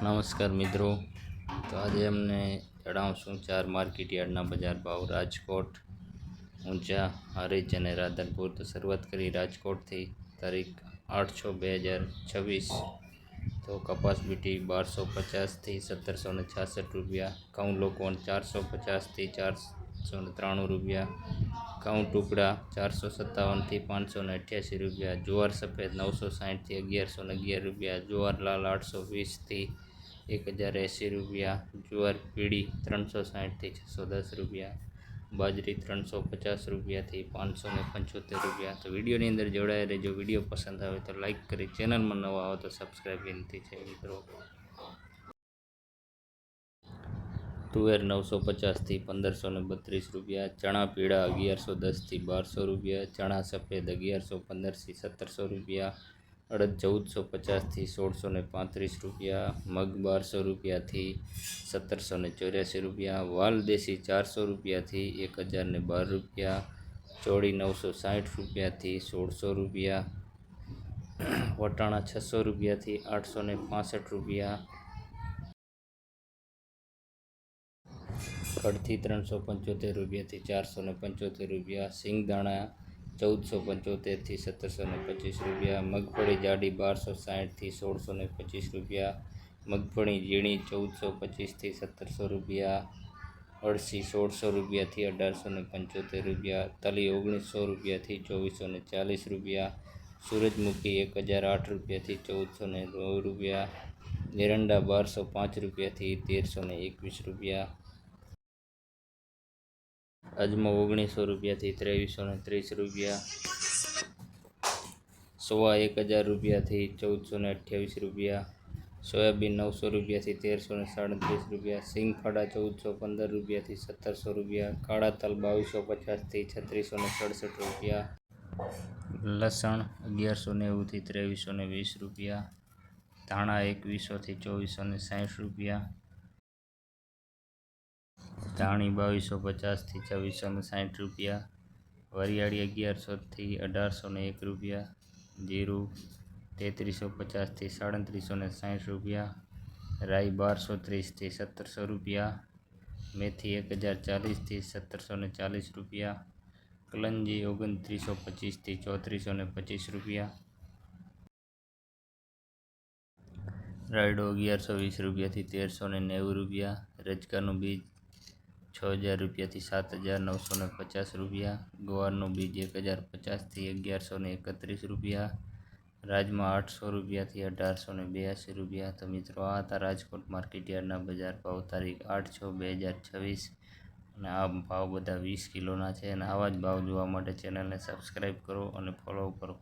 નમસ્કાર મિત્રો, તો આજે અમને જણાવશું 4 માર્કેટયાર્ડના બજાર ભાવ રાજકોટ, ઊંઝા, હારીજ અને રાધનપુર। તો શરૂઆત કરી રાજકોટથી તારીખ 8/6/2026। તો કપાસ બીટી 1250 થી 1766 રૂપિયા, ઘઉં લોકવન 450 થી 493 રૂપિયા, ઘઉં ટુકડા 457 થી 588 રૂપિયા, જુવાર સફેદ 960 થી 1111 રૂપિયા, જુવાર લાલ 820 થી 1080 રૂપિયા, જુવાર પીળી 360 થી 610 રૂપિયા, બાજરી 350 રૂપિયાથી 575 રૂપિયા। તો વિડીયોની અંદર જોડાયા રહેજો। વિડીયો પસંદ આવે તો લાઈક કરી, ચેનલમાં નવા આવો તો સબસ્ક્રાઈબ વિનંતી છે મિત્રો। તુવેર 950 થી 1532 રૂપિયા, ચણા પીળા 1110 થી 1200 રૂપિયા, ચણા સફેદ 1115 થી 1700 રૂપિયા, અડદ 1450 થી 1635 રૂપિયા, મગ 1200 રૂપિયાથી 1784 રૂપિયા, વાલ દેશી 400 રૂપિયાથી 1012 રૂપિયા, ચોળી 960 રૂપિયાથી 1600 રૂપિયા, વટાણા 600 રૂપિયાથી 865 રૂપિયા, કડથી 375 રૂપિયાથી 475 રૂપિયા, સિંગદાણા 1475 થી 1725 રૂપિયા, મગફળી જાડી 1260 થી 1625 રૂપિયા, મગફળી ઝીણી 1425 થી 1700 રૂપિયા, અળસી 1600 રૂપિયાથી 1875 રૂપિયા, તલી 1900 રૂપિયાથી 2440 રૂપિયા, સૂરજમુખી 1008 રૂપિયાથી 1409 રૂપિયા, એરંડા 1205 રૂપિયાથી 1321 રૂપિયા, અજમો 1900 રૂપિયાથી 2330 રૂપિયા, સોવા 1000 રૂપિયાથી 1428 રૂપિયા, સોયાબીન 900 રૂપિયાથી 1337 રૂપિયા, સિંગફાડા 1415 રૂપિયાથી 1700 રૂપિયા, કાળા તલ 2250 થી 3667 રૂપિયા, લસણ 1190 થી 2320 રૂપિયા, ધાણા 2100 થી 2460 રૂપિયા, ધાણી 2250 થી 2460 રૂપિયા, વરિયાળી 1100 થી 1801 રૂપિયા, જીરું 3350 થી 3760 રૂપિયા, રાઈ 1230 થી 1700 રૂપિયા, મેથી 1040 થી 1740 રૂપિયા, કલંજી 2925 થી 3425 રૂપિયા, રાયડો 1120 રૂપિયાથી 1390 રૂપિયા, રજકાનું બીજ 6000 રૂપિયાથી 7950 રૂપિયા, ગવારનું બીજ 1050 થી 1131 રૂપિયા, રાજમા 800 રૂપિયાથી 1882 રૂપિયા। તો મિત્રો, આ હતા રાજકોટ માર્કેટયાર્ડના બજાર ભાવ તારીખ 8/6/2026 અને આ ભાવ બધા 20 કિલોના છે। અને આવા જ ભાવ જોવા માટે ચેનલને સબસ્ક્રાઈબ કરો અને ફોલો કરો।